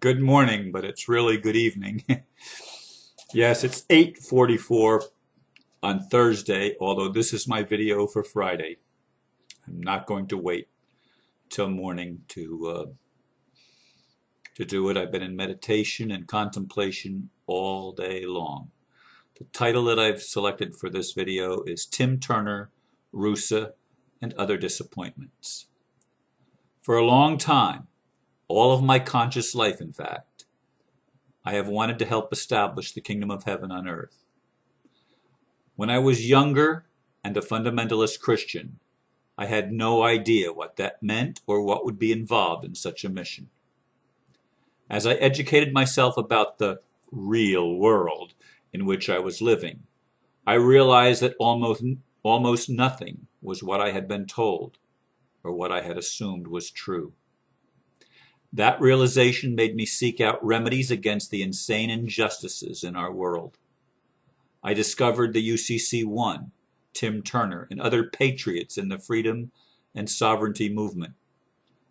Good morning, but it's really good evening. Yes, it's 8:44 on Thursday, although this is my video for Friday. I'm not going to wait till morning to do it. I've been in meditation and contemplation all day long. The title that I've selected for this video is Tim Turner, RuSA, and Other Disappointments. For a long time, all of my conscious life, in fact, I have wanted to help establish the kingdom of heaven on earth. When I was younger and a fundamentalist Christian, I had no idea what that meant or what would be involved in such a mission. As I educated myself about the real world in which I was living, I realized that almost nothing was what I had been told or what I had assumed was true. That realization made me seek out remedies against the insane injustices in our world. I discovered the UCC1, Tim Turner, and other patriots in the freedom and sovereignty movement.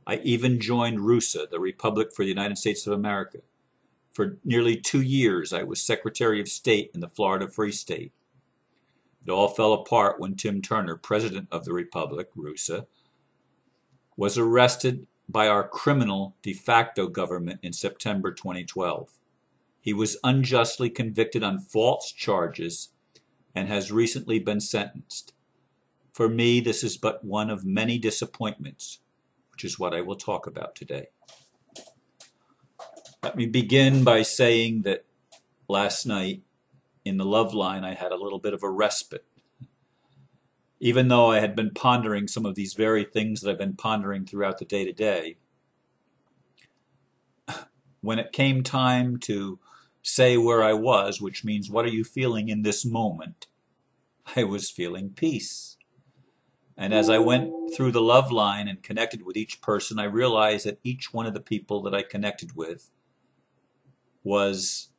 I even joined RuSA, the Republic for the United States of America. For nearly 2 years, I was Secretary of State in the Florida Free State. It all fell apart when Tim Turner, President of the Republic, RuSA, was arrested by our criminal de facto government in September 2012. He was unjustly convicted on false charges and has recently been sentenced. For me, this is but one of many disappointments, which is what I will talk about today. Let me begin by saying that last night in the Love Line, I had a little bit of a respite. Even though I had been pondering some of these very things that I've been pondering throughout the day to day, when it came time to say where I was, which means what are you feeling in this moment, I was feeling peace. And as I went through the Love Line and connected with each person, I realized that each one of the people that I connected with was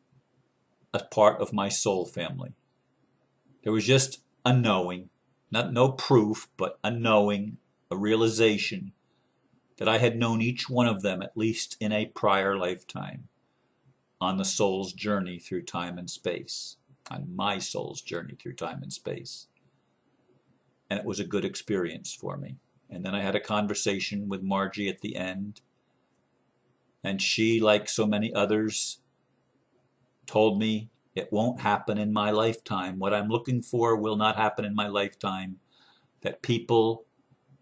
a part of my soul family. There was just a knowing, no proof, but a knowing, a realization that I had known each one of them at least in a prior lifetime on the soul's journey through time and space, on my soul's journey through time and space. And it was a good experience for me. And then I had a conversation with Margie at the end, and she, like so many others, told me it won't happen in my lifetime. What I'm looking for will not happen in my lifetime. That people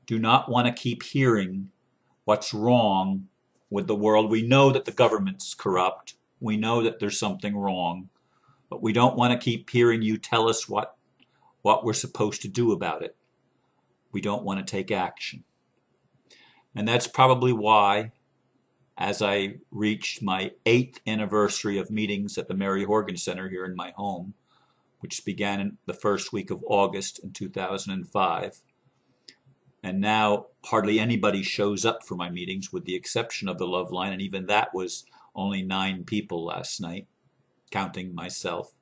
do not want to keep hearing what's wrong with the world. We know that the government's corrupt. We know that there's something wrong. But we don't want to keep hearing you tell us what we're supposed to do about it. We don't want to take action. And that's probably why, as I reached my 8th anniversary of meetings at the Mary Horgan Center here in my home, which began in the first week of August in 2005, and now hardly anybody shows up for my meetings with the exception of the Love Line, and even that was only 9 people last night, counting myself.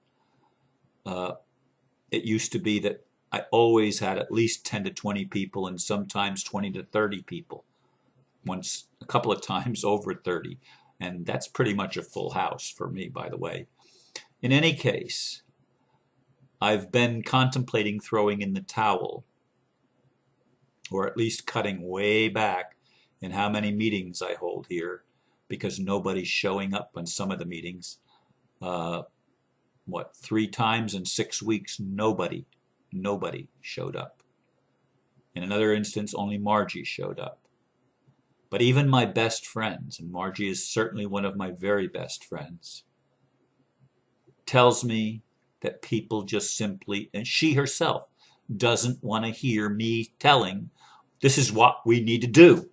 It used to be that I always had at least 10 to 20 people and sometimes 20 to 30 people. Once, a couple of times over 30, and that's pretty much a full house for me, by the way. In any case, I've been contemplating throwing in the towel, or at least cutting way back in how many meetings I hold here, because nobody's showing up on some of the meetings. 3 times in 6 weeks, nobody showed up. In another instance, only Margie showed up. But even my best friends, and Margie is certainly one of my very best friends, tells me that people just simply, and she herself, doesn't want to hear me telling, this is what we need to do.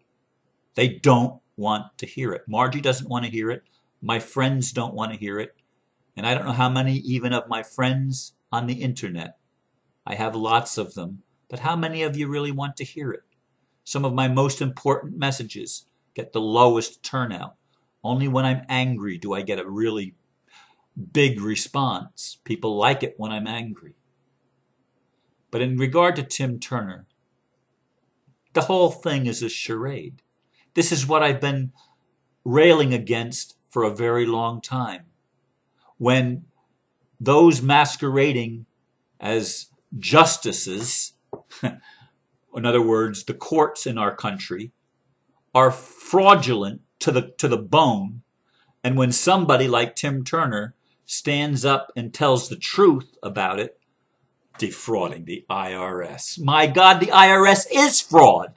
They don't want to hear it. Margie doesn't want to hear it. My friends don't want to hear it. And I don't know how many even of my friends on the internet. I have lots of them. But how many of you really want to hear it? Some of my most important messages get the lowest turnout. Only when I'm angry do I get a really big response. People like it when I'm angry. But in regard to Tim Turner, the whole thing is a charade. This is what I've been railing against for a very long time. When those masquerading as justices, in other words, the courts in our country, are fraudulent to the bone, and when somebody like Tim Turner stands up and tells the truth about it, defrauding the IRS. My God, the IRS is fraud.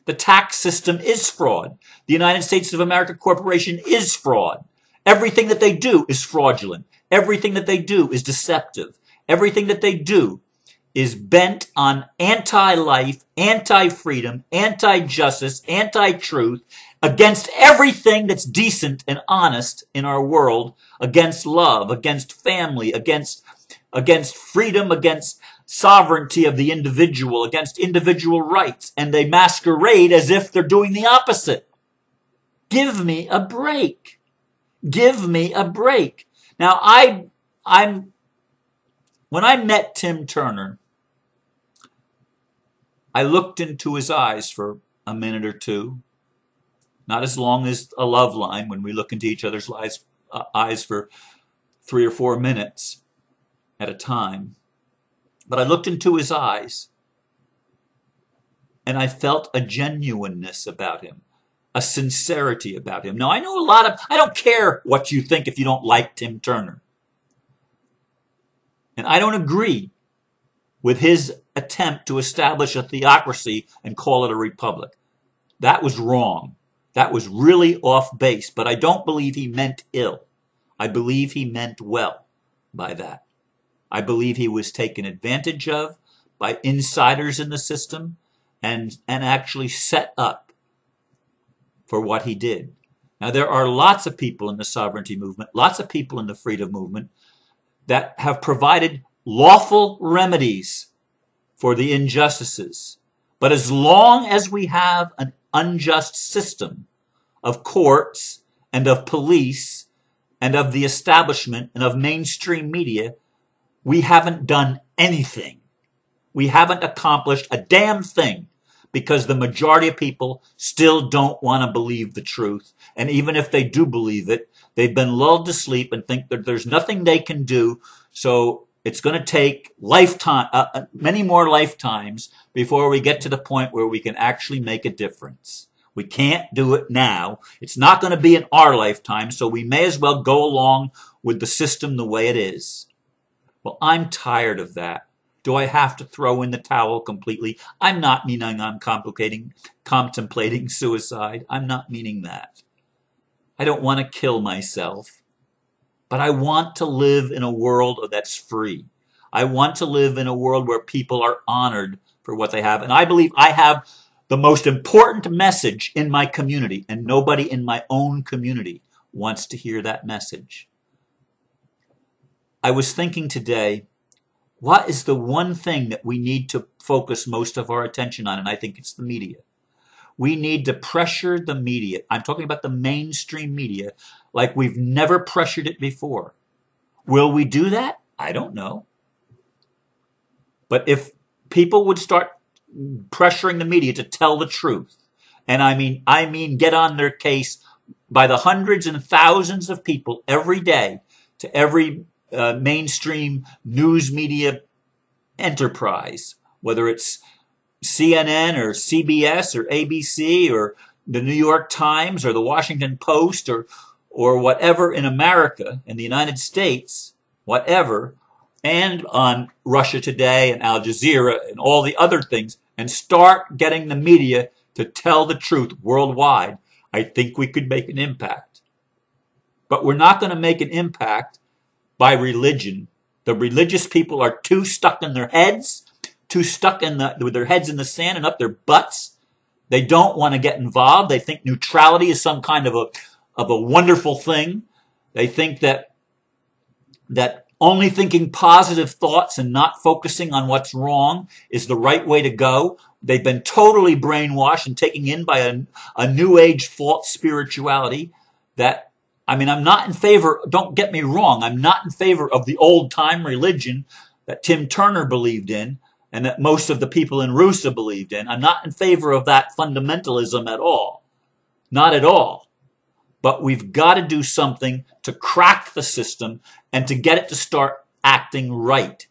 The tax system is fraud. The United States of America Corporation is fraud. Everything that they do is fraudulent. Everything that they do is deceptive. Everything that they do is bent on anti-life, anti-freedom, anti-justice, anti-truth, against everything that's decent and honest in our world, against love, against family, against freedom, against sovereignty of the individual, against individual rights. And they masquerade as if they're doing the opposite. Give me a break. Give me a break. Now, when I met Tim Turner, I looked into his eyes for a minute or two. Not as long as a love line when we look into each other's eyes for 3 or 4 minutes at a time. But I looked into his eyes and I felt a genuineness about him, a sincerity about him. Now, I know I don't care what you think if you don't like Tim Turner. And I don't agree with his attempt to establish a theocracy and call it a republic. That was wrong. That was really off base, but I don't believe he meant ill. I believe he meant well by that. I believe he was taken advantage of by insiders in the system and actually set up for what he did. Now, there are lots of people in the sovereignty movement, lots of people in the freedom movement that have provided lawful remedies for the injustices. But as long as we have an unjust system of courts and of police and of the establishment and of mainstream media, we haven't done anything. We haven't accomplished a damn thing because the majority of people still don't want to believe the truth. And even if they do believe it, they've been lulled to sleep and think that there's nothing they can do. So it's going to take many more lifetimes before we get to the point where we can actually make a difference. We can't do it now. It's not going to be in our lifetime, so we may as well go along with the system the way it is. Well, I'm tired of that. Do I have to throw in the towel completely? I'm not meaning I'm contemplating suicide. I'm not meaning that. I don't want to kill myself. But I want to live in a world that's free. I want to live in a world where people are honored for what they have. And I believe I have the most important message in my community, and nobody in my own community wants to hear that message. I was thinking today, what is the one thing that we need to focus most of our attention on? And I think it's the media. We need to pressure the media. I'm talking about the mainstream media like we've never pressured it before. Will we do that? I don't know. But if people would start pressuring the media to tell the truth, and I mean get on their case by the hundreds and thousands of people every day to every mainstream news media enterprise, whether it's CNN or CBS or ABC or the New York Times or the Washington Post or whatever in America, in the United States, whatever, and on Russia Today and Al Jazeera and all the other things, and start getting the media to tell the truth worldwide, I think we could make an impact. But we're not going to make an impact by religion. The religious people are too stuck in their heads, too stuck with their heads in the sand and up their butts. They don't want to get involved. They think neutrality is some kind of a wonderful thing. They think that only thinking positive thoughts and not focusing on what's wrong is the right way to go. They've been totally brainwashed and taken in by a new age false spirituality that, I'm not in favor, don't get me wrong, I'm not in favor of the old time religion that Tim Turner believed in and that most of the people in RuSA believed in. I'm not in favor of that fundamentalism at all. Not at all. But we've got to do something to crack the system and to get it to start acting right.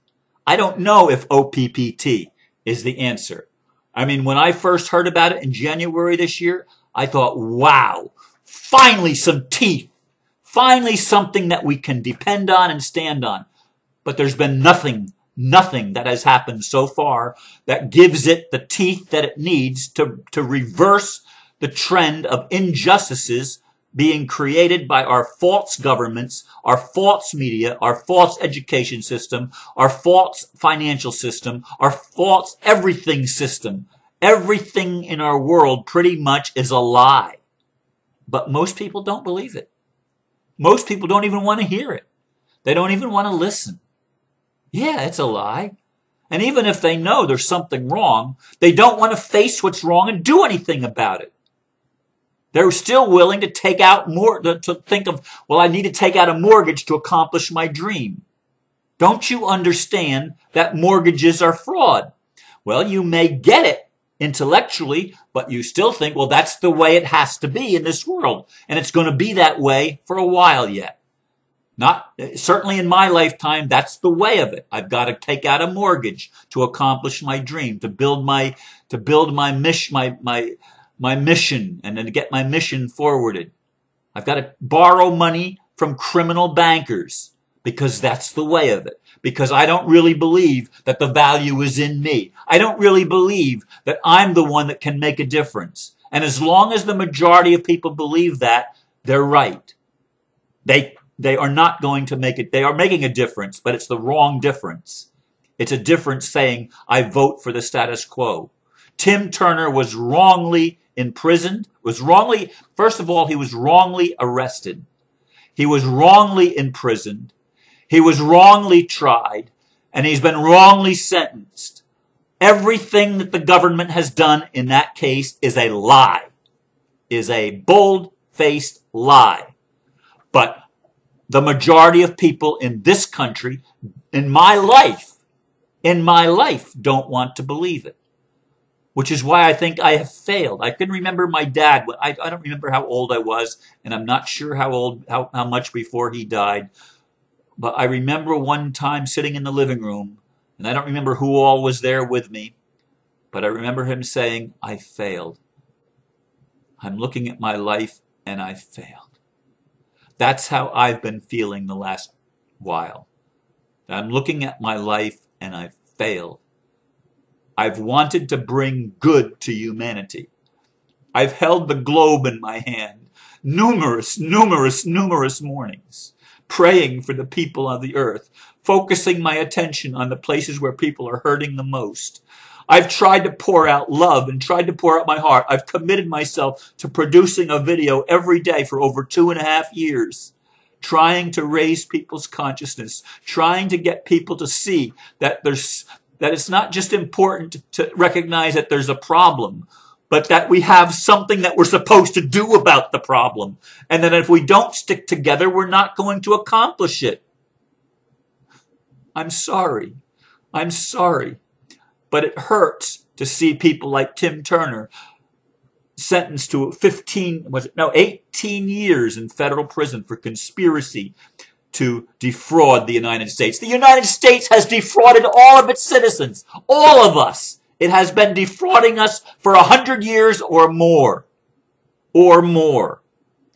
I don't know if OPPT is the answer. I mean, when I first heard about it in January this year, I thought, wow, finally some teeth. Finally something that we can depend on and stand on. But there's been nothing that has happened so far that gives it the teeth that it needs to reverse the trend of injustices being created by our false governments, our false media, our false education system, our false financial system, our false everything system. Everything in our world pretty much is a lie. But most people don't believe it. Most people don't even want to hear it. They don't even want to listen. Yeah, it's a lie. And even if they know there's something wrong, they don't want to face what's wrong and do anything about it. They're still willing to take out more, to think of, well, I need to take out a mortgage to accomplish my dream. Don't you understand that mortgages are fraud? Well, you may get it intellectually, but you still think, well, that's the way it has to be in this world. And it's going to be that way for a while yet. Not, certainly in my lifetime, that's the way of it. I've got to take out a mortgage to accomplish my dream, to build my mission, and then to get my mission forwarded. I've got to borrow money from criminal bankers because that's the way of it. Because I don't really believe that the value is in me. I don't really believe that I'm the one that can make a difference. And as long as the majority of people believe that, they're right. They are not going to make it. They are making a difference, but it's the wrong difference. It's a difference saying, I vote for the status quo. Tim Turner was wrongly imprisoned, first of all, he was wrongly arrested. He was wrongly imprisoned. He was wrongly tried, and he's been wrongly sentenced. Everything that the government has done in that case is a lie, is a bold-faced lie. But the majority of people in this country, in my life, don't want to believe it. Which is why I think I have failed. I can remember my dad. I don't remember how old I was, and I'm not sure how much before he died. But I remember one time sitting in the living room, and I don't remember who all was there with me, but I remember him saying, I failed. I'm looking at my life, and I failed. That's how I've been feeling the last while. I'm looking at my life, and I failed. I've wanted to bring good to humanity. I've held the globe in my hand numerous mornings, praying for the people of the earth, focusing my attention on the places where people are hurting the most. I've tried to pour out love and tried to pour out my heart. I've committed myself to producing a video every day for over 2.5 years, trying to raise people's consciousness, trying to get people to see that it's not just important to recognize that there's a problem, but that we have something that we're supposed to do about the problem. And that if we don't stick together, we're not going to accomplish it. I'm sorry. But it hurts to see people like Tim Turner sentenced to 18 years in federal prison for conspiracy to defraud the United States. The United States has defrauded all of its citizens, all of us. It has been defrauding us for 100 years or more.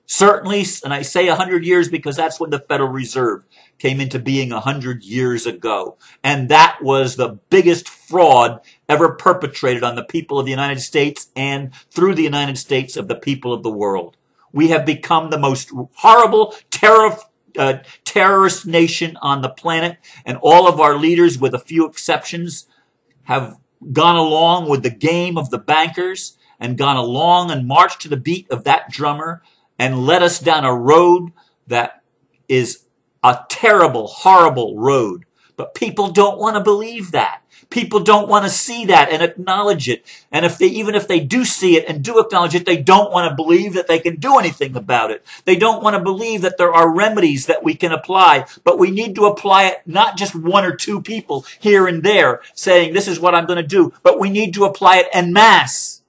Certainly, and I say 100 years because that's when the Federal Reserve came into being 100 years ago. And that was the biggest fraud ever perpetrated on the people of the United States and through the United States of the people of the world. We have become the most horrible terrorist nation on the planet, and all of our leaders, with a few exceptions, have gone along with the game of the bankers and gone along and marched to the beat of that drummer and led us down a road that is a terrible, horrible road. But people don't want to believe that. People don't want to see that and acknowledge it. And even if they do see it and do acknowledge it, they don't want to believe that they can do anything about it. They don't want to believe that there are remedies that we can apply, but we need to apply it, not just 1 or 2 people here and there saying, this is what I'm going to do, but we need to apply it en masse.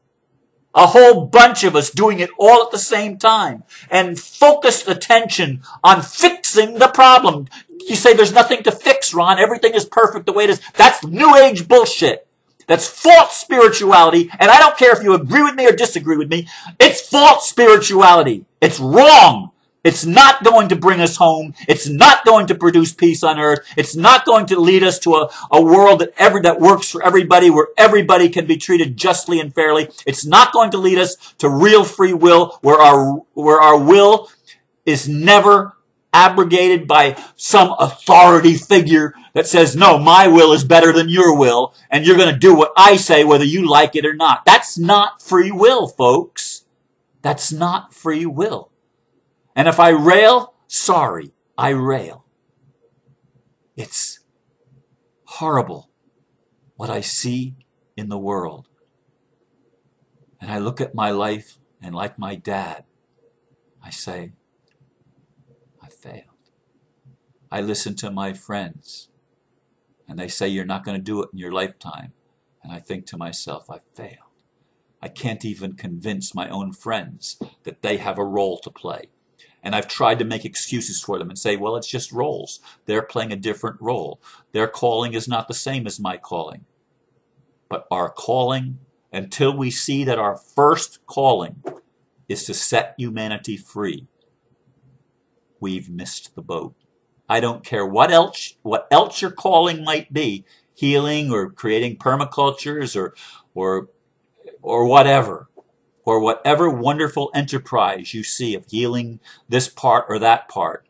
A whole bunch of us doing it all at the same time and focused attention on fixing the problem. You say there's nothing to fix, Ron. Everything is perfect the way it is. That's New Age bullshit. That's false spirituality. And I don't care if you agree with me or disagree with me. It's false spirituality. It's wrong. It's not going to bring us home. It's not going to produce peace on earth. It's not going to lead us to a world that works for everybody, where everybody can be treated justly and fairly. It's not going to lead us to real free will, where our will is never abrogated by some authority figure that says, no, my will is better than your will, and you're going to do what I say whether you like it or not. That's not free will, folks. That's not free will. And if I rail, sorry, I rail. It's horrible what I see in the world. And I look at my life, and like my dad, I say, I failed. I listen to my friends, and they say you're not going to do it in your lifetime. And I think to myself, I failed. I can't even convince my own friends that they have a role to play. And I've tried to make excuses for them and say, well, it's just roles. They're playing a different role. Their calling is not the same as my calling. But our calling, until we see that our first calling is to set humanity free, we've missed the boat. I don't care what else your calling might be, healing or creating permacultures or whatever. Or whatever wonderful enterprise you see of healing this part or that part,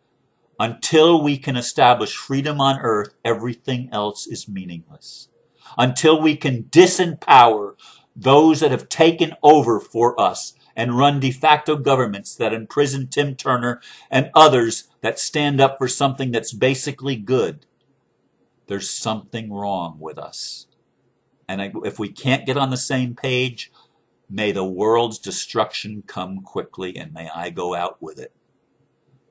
until we can establish freedom on earth, everything else is meaningless. Until we can disempower those that have taken over for us and run de facto governments that imprison Tim Turner and others that stand up for something that's basically good, there's something wrong with us. And if we can't get on the same page, may the world's destruction come quickly, and may I go out with it.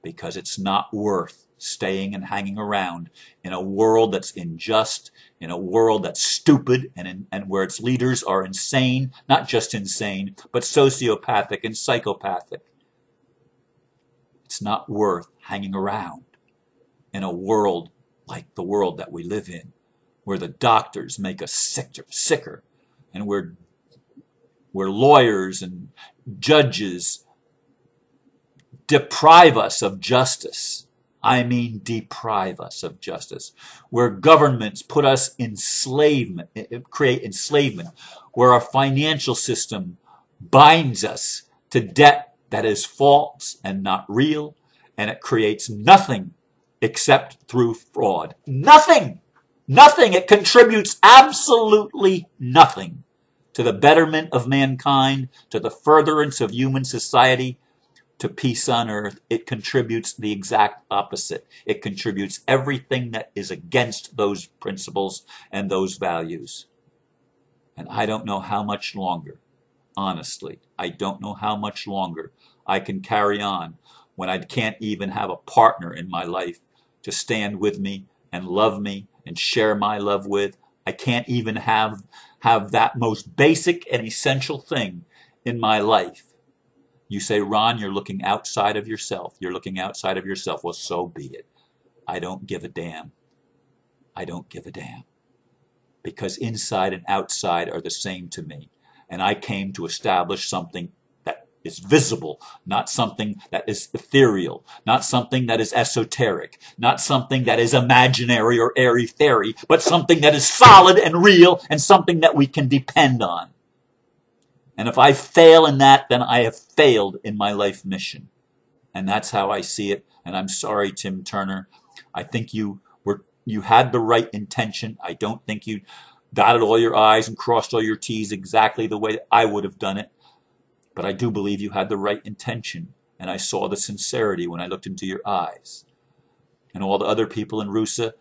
Because it's not worth staying and hanging around in a world that's unjust, in a world that's stupid, and where its leaders are insane, not just insane, but sociopathic and psychopathic. It's not worth hanging around in a world like the world that we live in, where the doctors make us sicker, and where lawyers and judges deprive us of justice. I mean, deprive us of justice. Where governments put us in enslavement, create enslavement. Where our financial system binds us to debt that is false and not real. And it creates nothing except through fraud. Nothing! Nothing! It contributes absolutely nothing to the betterment of mankind, to the furtherance of human society, to peace on earth. It contributes the exact opposite. It contributes everything that is against those principles and those values. And I don't know how much longer, honestly, I don't know how much longer I can carry on when I can't even have a partner in my life to stand with me and love me and share my love with. I can't even have that most basic and essential thing in my life. You say, Ron, you're looking outside of yourself. You're looking outside of yourself. Well, so be it. I don't give a damn. I don't give a damn. Because inside and outside are the same to me. And I came to establish something that is visible, not something that is ethereal, not something that is esoteric, not something that is imaginary or airy-fairy, but something that is solid and real and something that we can depend on. And if I fail in that, then I have failed in my life mission. And that's how I see it. And I'm sorry, Tim Turner. I think you had the right intention. I don't think you dotted all your I's and crossed all your T's exactly the way I would have done it. But I do believe you had the right intention. And I saw the sincerity when I looked into your eyes. And all the other people in RuSA,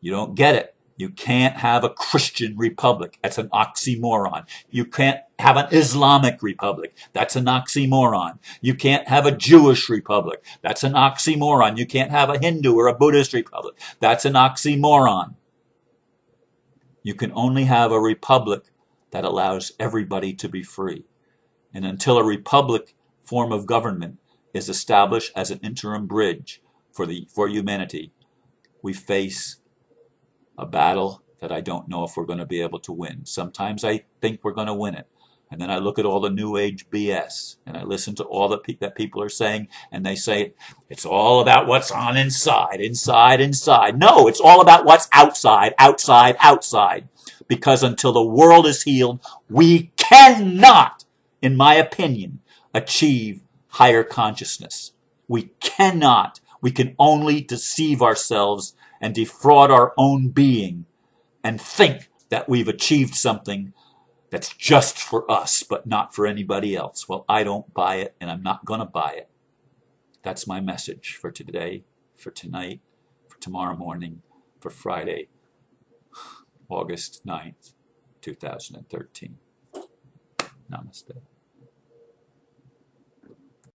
you don't get it. You can't have a Christian republic. That's an oxymoron. You can't have an Islamic republic. That's an oxymoron. You can't have a Jewish republic. That's an oxymoron. You can't have a Hindu or a Buddhist republic. That's an oxymoron. You can only have a republic that allows everybody to be free. And until a republic form of government is established as an interim bridge for humanity, we face a battle that I don't know if we're going to be able to win. Sometimes I think we're going to win it. And then I look at all the New Age BS, and I listen to all that people are saying, and they say, it's all about what's on inside, inside, inside. No, it's all about what's outside, outside, outside. Because until the world is healed, we cannot, in my opinion, achieve higher consciousness. We cannot. We can only deceive ourselves and defraud our own being and think that we've achieved something that's just for us, but not for anybody else. Well, I don't buy it, and I'm not going to buy it. That's my message for today, for tonight, for tomorrow morning, for Friday, August 9th, 2013. Namaste.